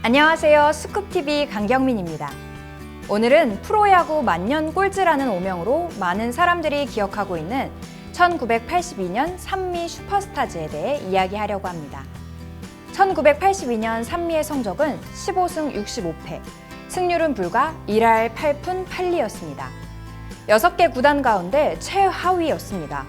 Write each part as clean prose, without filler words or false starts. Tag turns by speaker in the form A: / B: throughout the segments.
A: 안녕하세요. 스쿱TV 강경민입니다. 오늘은 프로야구 만년 꼴찌라는 오명으로 많은 사람들이 기억하고 있는 1982년 산미 슈퍼스타즈에 대해 이야기하려고 합니다. 1982년 산미의 성적은 15승 65패, 승률은 불과 1할 8푼 8리였습니다. 6개 구단 가운데 최하위였습니다.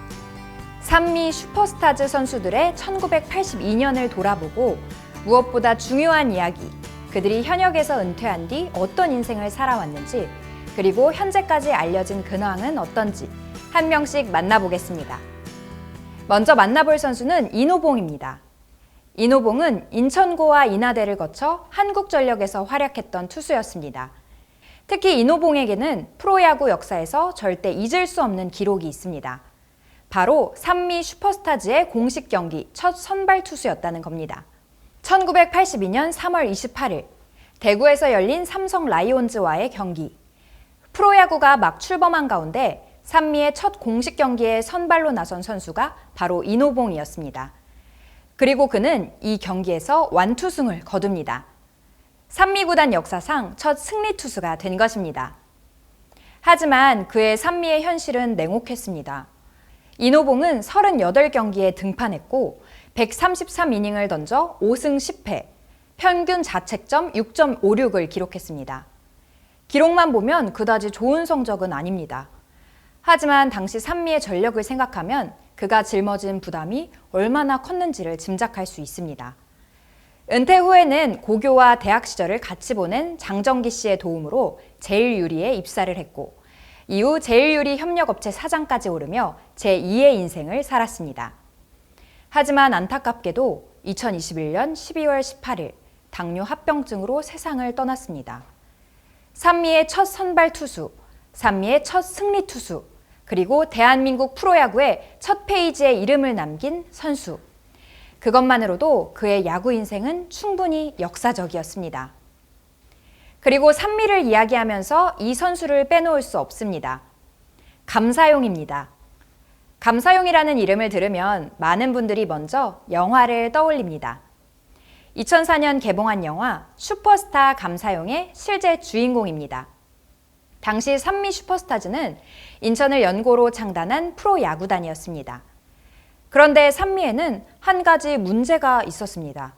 A: 산미 슈퍼스타즈 선수들의 1982년을 돌아보고 무엇보다 중요한 이야기, 그들이 현역에서 은퇴한 뒤 어떤 인생을 살아왔는지, 그리고 현재까지 알려진 근황은 어떤지 한 명씩 만나보겠습니다. 먼저 만나볼 선수는 이노봉입니다. 이노봉은 인천고와 인하대를 거쳐 한국전력에서 활약했던 투수였습니다. 특히 이노봉에게는 프로야구 역사에서 절대 잊을 수 없는 기록이 있습니다. 바로 산미 슈퍼스타즈의 공식 경기 첫 선발 투수였다는 겁니다. 1982년 3월 28일 대구에서 열린 삼성 라이온즈와의 경기. 프로야구가 막 출범한 가운데 산미의 첫 공식 경기에 선발로 나선 선수가 바로 이노봉이었습니다. 그리고 그는 이 경기에서 완투승을 거둡니다. 산미 구단 역사상 첫 승리 투수가 된 것입니다. 하지만 그의 산미의 현실은 냉혹했습니다. 이노봉은 38경기에 등판했고 133이닝을 던져 5승 10패, 평균 자책점 6.56을 기록했습니다. 기록만 보면 그다지 좋은 성적은 아닙니다. 하지만 당시 산미의 전력을 생각하면 그가 짊어진 부담이 얼마나 컸는지를 짐작할 수 있습니다. 은퇴 후에는 고교와 대학 시절을 같이 보낸 장정기 씨의 도움으로 제일유리에 입사를 했고, 이후 제일유리 협력업체 사장까지 오르며 제2의 인생을 살았습니다. 하지만 안타깝게도 2021년 12월 18일 당뇨 합병증으로 세상을 떠났습니다. 산미의 첫 선발 투수, 산미의 첫 승리 투수, 그리고 대한민국 프로야구의 첫 페이지에 이름을 남긴 선수. 그것만으로도 그의 야구 인생은 충분히 역사적이었습니다. 그리고 산미를 이야기하면서 이 선수를 빼놓을 수 없습니다. 감사용입니다. 감사용이라는 이름을 들으면 많은 분들이 먼저 영화를 떠올립니다. 2004년 개봉한 영화 슈퍼스타 감사용의 실제 주인공입니다. 당시 산미 슈퍼스타즈는 인천을 연고로 창단한 프로야구단이었습니다. 그런데 산미에는 한 가지 문제가 있었습니다.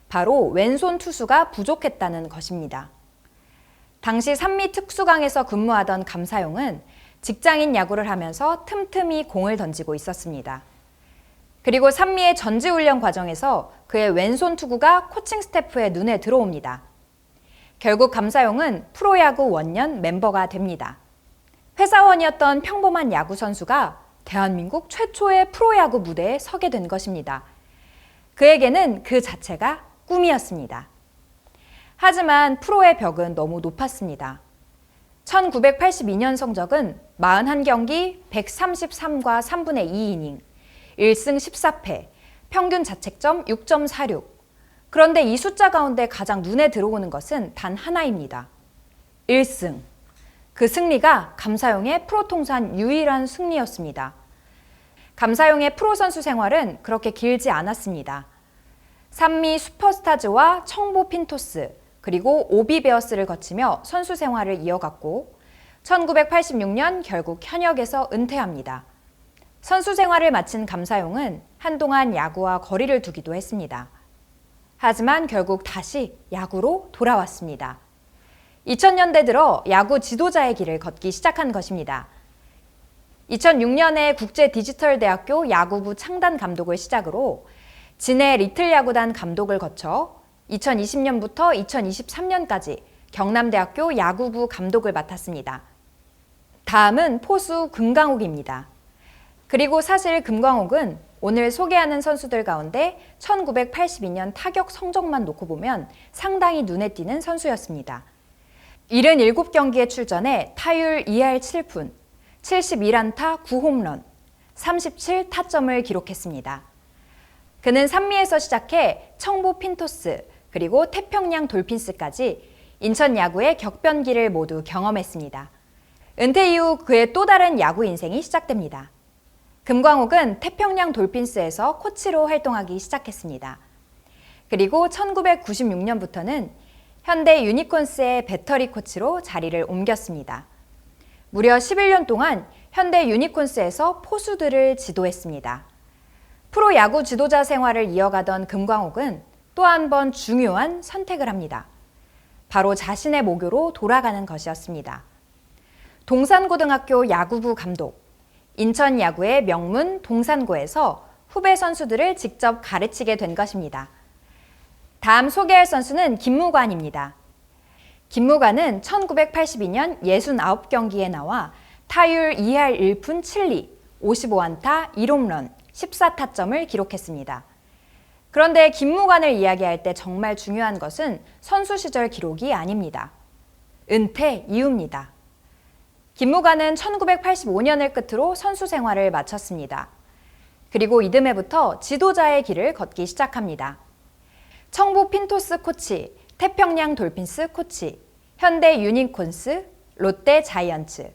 A: 바로 왼손 투수가 부족했다는 것입니다. 당시 산미 특수강에서 근무하던 감사용은 직장인 야구를 하면서 틈틈이 공을 던지고 있었습니다. 그리고 산미의 전지훈련 과정에서 그의 왼손 투구가 코칭 스태프의 눈에 들어옵니다. 결국 감사용은 프로야구 원년 멤버가 됩니다. 회사원이었던 평범한 야구 선수가 대한민국 최초의 프로야구 무대에 서게 된 것입니다. 그에게는 그 자체가 꿈이었습니다. 하지만 프로의 벽은 너무 높았습니다. 1982년 성적은 41경기 133과 3분의 2이닝, 1승 14패, 평균 자책점 6.46. 그런데 이 숫자 가운데 가장 눈에 들어오는 것은 단 하나입니다. 1승. 그 승리가 감사용의 프로 통산 유일한 승리였습니다. 감사용의 프로 선수 생활은 그렇게 길지 않았습니다. 산미 슈퍼스타즈와 청보 핀토스, 그리고 오비베어스를 거치며 선수 생활을 이어갔고 1986년 결국 현역에서 은퇴합니다. 선수 생활을 마친 감사용은 한동안 야구와 거리를 두기도 했습니다. 하지만 결국 다시 야구로 돌아왔습니다. 2000년대 들어 야구 지도자의 길을 걷기 시작한 것입니다. 2006년에 국제디지털대학교 야구부 창단 감독을 시작으로 진해 리틀 야구단 감독을 거쳐 2020년부터 2023년까지 경남대학교 야구부 감독을 맡았습니다. 다음은 포수 금광욱입니다. 그리고 사실 금광욱은 오늘 소개하는 선수들 가운데 1982년 타격 성적만 놓고 보면 상당히 눈에 띄는 선수였습니다. 77경기에 출전해 타율 2할 7푼, 71안타 9홈런, 37타점을 기록했습니다. 그는 산미에서 시작해 청보 핀토스, 그리고 태평양 돌핀스까지 인천 야구의 격변기를 모두 경험했습니다. 은퇴 이후 그의 또 다른 야구 인생이 시작됩니다. 금광욱은 태평양 돌핀스에서 코치로 활동하기 시작했습니다. 그리고 1996년부터는 현대 유니콘스의 배터리 코치로 자리를 옮겼습니다. 무려 11년 동안 현대 유니콘스에서 포수들을 지도했습니다. 프로야구 지도자 생활을 이어가던 금광옥은 또 한 번 중요한 선택을 합니다. 바로 자신의 모교로 돌아가는 것이었습니다. 동산고등학교 야구부 감독, 인천 야구의 명문 동산고에서 후배 선수들을 직접 가르치게 된 것입니다. 다음 소개할 선수는 김무관입니다. 김무관은 1982년 69경기에 나와 타율 2할 1푼 7리, 55안타 1홈런, 14타점을 기록했습니다. 그런데 김무관을 이야기할 때 정말 중요한 것은 선수 시절 기록이 아닙니다. 은퇴 이후입니다. 김무관은 1985년을 끝으로 선수 생활을 마쳤습니다. 그리고 이듬해부터 지도자의 길을 걷기 시작합니다. 청부 핀토스 코치, 태평양 돌핀스 코치, 현대 유니콘스, 롯데 자이언츠,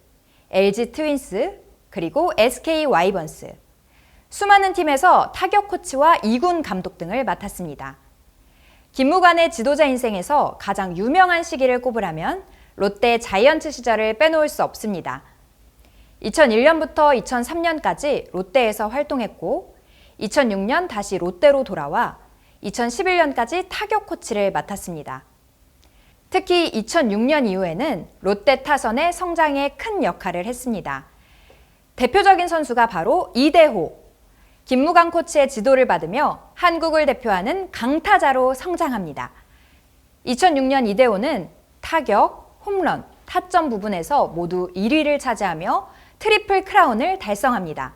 A: LG 트윈스, 그리고 SK 와이번스, 수많은 팀에서 타격 코치와 2군 감독 등을 맡았습니다. 김무관의 지도자 인생에서 가장 유명한 시기를 꼽으라면 롯데 자이언츠 시절을 빼놓을 수 없습니다. 2001년부터 2003년까지 롯데에서 활동했고 2006년 다시 롯데로 돌아와 2011년까지 타격 코치를 맡았습니다. 특히 2006년 이후에는 롯데 타선의 성장에 큰 역할을 했습니다. 대표적인 선수가 바로 이대호. 김무관 코치의 지도를 받으며 한국을 대표하는 강타자로 성장합니다. 2006년 이대호는 타격, 홈런, 타점 부분에서 모두 1위를 차지하며 트리플 크라운을 달성합니다.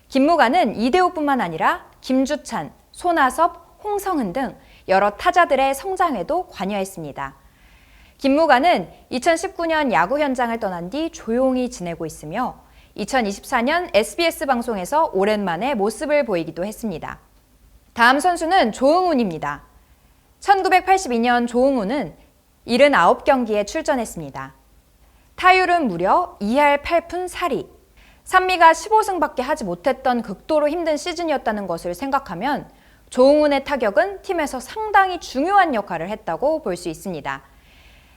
A: 김무관은 이대호뿐만 아니라 김주찬, 손아섭, 홍성은 등 여러 타자들의 성장에도 관여했습니다. 김무관은 2019년 야구 현장을 떠난 뒤 조용히 지내고 있으며 2024년 SBS 방송에서 오랜만에 모습을 보이기도 했습니다. 다음 선수는 조응훈입니다. 1982년 조응훈은 79경기에 출전했습니다. 타율은 무려 2할 8푼 4리. 산미가 15승밖에 하지 못했던 극도로 힘든 시즌이었다는 것을 생각하면 조응훈의 타격은 팀에서 상당히 중요한 역할을 했다고 볼 수 있습니다.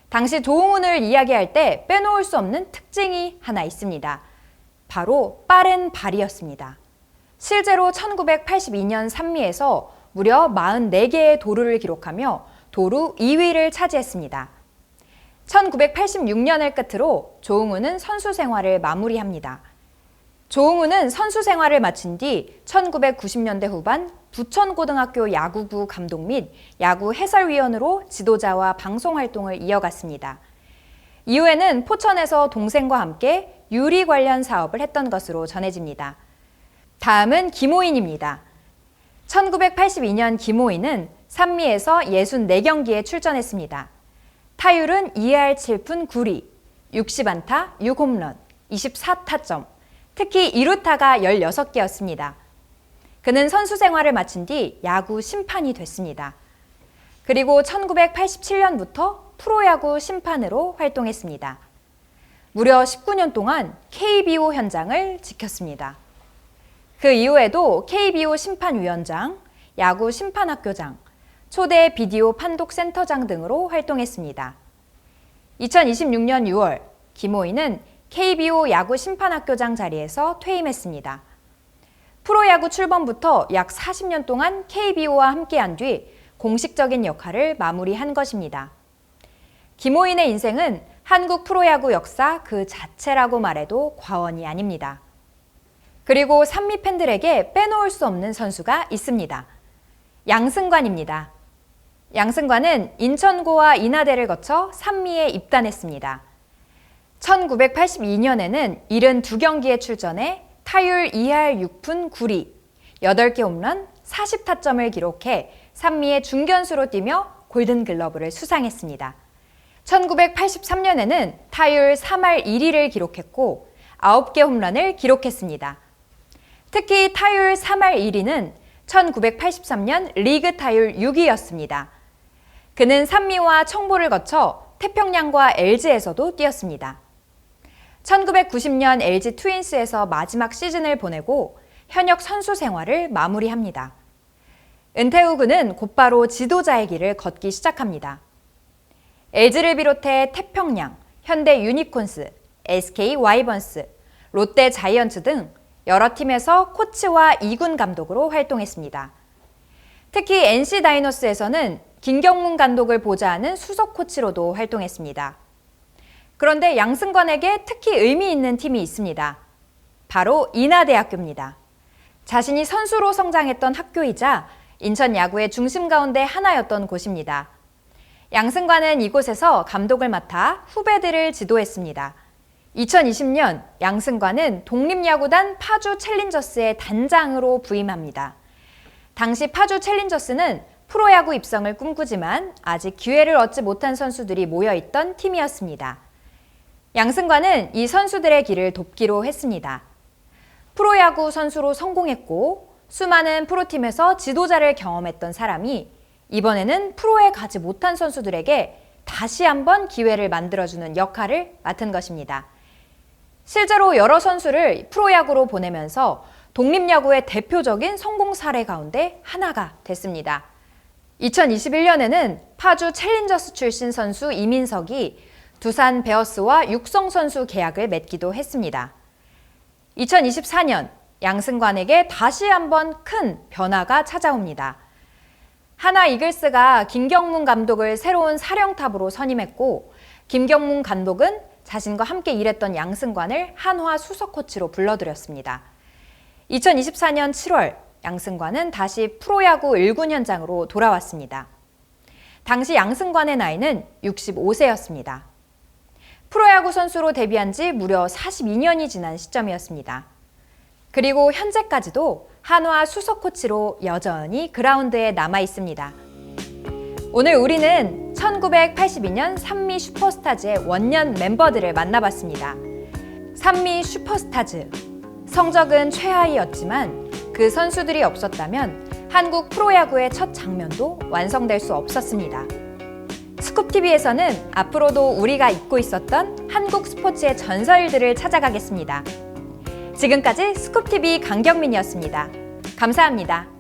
A: 당시 조응훈을 이야기할 때 빼놓을 수 없는 특징이 하나 있습니다. 바로 빠른 발이었습니다. 실제로 1982년 산미에서 무려 44개의 도루를 기록하며 도루 2위를 차지했습니다. 1986년을 끝으로 조응훈은 선수 생활을 마무리합니다. 조응훈은 선수 생활을 마친 뒤 1990년대 후반 부천고등학교 야구부 감독 및 야구 해설위원으로 지도자와 방송 활동을 이어갔습니다. 이후에는 포천에서 동생과 함께 유리 관련 사업을 했던 것으로 전해집니다. 다음은 김호인입니다. 1982년 김호인은 산미에서 64경기에 출전했습니다. 타율은 2할 7푼 9리, 60안타, 6홈런, 24타점, 특히 2루타가 16개였습니다. 그는 선수 생활을 마친 뒤 야구 심판이 됐습니다. 그리고 1987년부터 프로야구 심판으로 활동했습니다. 무려 19년 동안 KBO 현장을 지켰습니다. 그 이후에도 KBO 심판위원장, 야구 심판학교장, 초대 비디오 판독센터장 등으로 활동했습니다. 2026년 6월, 김호인은 KBO 야구 심판학교장 자리에서 퇴임했습니다. 프로야구 출범부터 약 40년 동안 KBO와 함께한 뒤 공식적인 역할을 마무리한 것입니다. 김호인의 인생은 한국 프로야구 역사 그 자체라고 말해도 과언이 아닙니다. 그리고 산미 팬들에게 빼놓을 수 없는 선수가 있습니다. 양승관입니다. 양승관은 인천고와 인하대를 거쳐 산미에 입단했습니다. 1982년에는 72경기에 출전해 타율 2할 6푼 9리, 8개 홈런, 40타점을 기록해 산미의 중견수로 뛰며 골든글러브를 수상했습니다. 1983년에는 타율 3할 1리를 기록했고 9개 홈런을 기록했습니다. 특히 타율 3할 1리는 1983년 리그 타율 6위였습니다. 그는 산미와 청보를 거쳐 태평양과 LG에서도 뛰었습니다. 1990년 LG 트윈스에서 마지막 시즌을 보내고 현역 선수 생활을 마무리합니다. 은퇴 후 그는 곧바로 지도자의 길을 걷기 시작합니다. LG를 비롯해 태평양, 현대 유니콘스, SK 와이번스, 롯데 자이언츠 등 여러 팀에서 코치와 2군 감독으로 활동했습니다. 특히 NC 다이노스에서는 김경문 감독을 보좌하는 수석 코치로도 활동했습니다. 그런데 양승관에게 특히 의미 있는 팀이 있습니다. 바로 인하대학교입니다. 자신이 선수로 성장했던 학교이자 인천 야구의 중심 가운데 하나였던 곳입니다. 양승관은 이곳에서 감독을 맡아 후배들을 지도했습니다. 2020년 양승관은 독립야구단 파주 챌린저스의 단장으로 부임합니다. 당시 파주 챌린저스는 프로야구 입성을 꿈꾸지만 아직 기회를 얻지 못한 선수들이 모여있던 팀이었습니다. 양승관은 이 선수들의 길을 돕기로 했습니다. 프로야구 선수로 성공했고 수많은 프로팀에서 지도자를 경험했던 사람이 이번에는 프로에 가지 못한 선수들에게 다시 한번 기회를 만들어주는 역할을 맡은 것입니다. 실제로 여러 선수를 프로야구로 보내면서 독립야구의 대표적인 성공 사례 가운데 하나가 됐습니다. 2021년에는 파주 챌린저스 출신 선수 이민석이 두산 베어스와 육성 선수 계약을 맺기도 했습니다. 2024년 양승관에게 다시 한번 큰 변화가 찾아옵니다. 하나 이글스가 김경문 감독을 새로운 사령탑으로 선임했고 김경문 감독은 자신과 함께 일했던 양승관을 한화 수석 코치로 불러들였습니다. 2024년 7월 양승관은 다시 프로야구 1군 현장으로 돌아왔습니다. 당시 양승관의 나이는 65세였습니다. 프로야구 선수로 데뷔한 지 무려 42년이 지난 시점이었습니다. 그리고 현재까지도 한화 수석 코치로 여전히 그라운드에 남아 있습니다. 오늘 우리는 1982년 산미 슈퍼스타즈의 원년 멤버들을 만나봤습니다. 산미 슈퍼스타즈. 성적은 최하위였지만 그 선수들이 없었다면 한국 프로야구의 첫 장면도 완성될 수 없었습니다. 스쿱TV에서는 앞으로도 우리가 잊고 있었던 한국 스포츠의 전설들을 찾아가겠습니다. 지금까지 스쿱TV 강경민이었습니다. 감사합니다.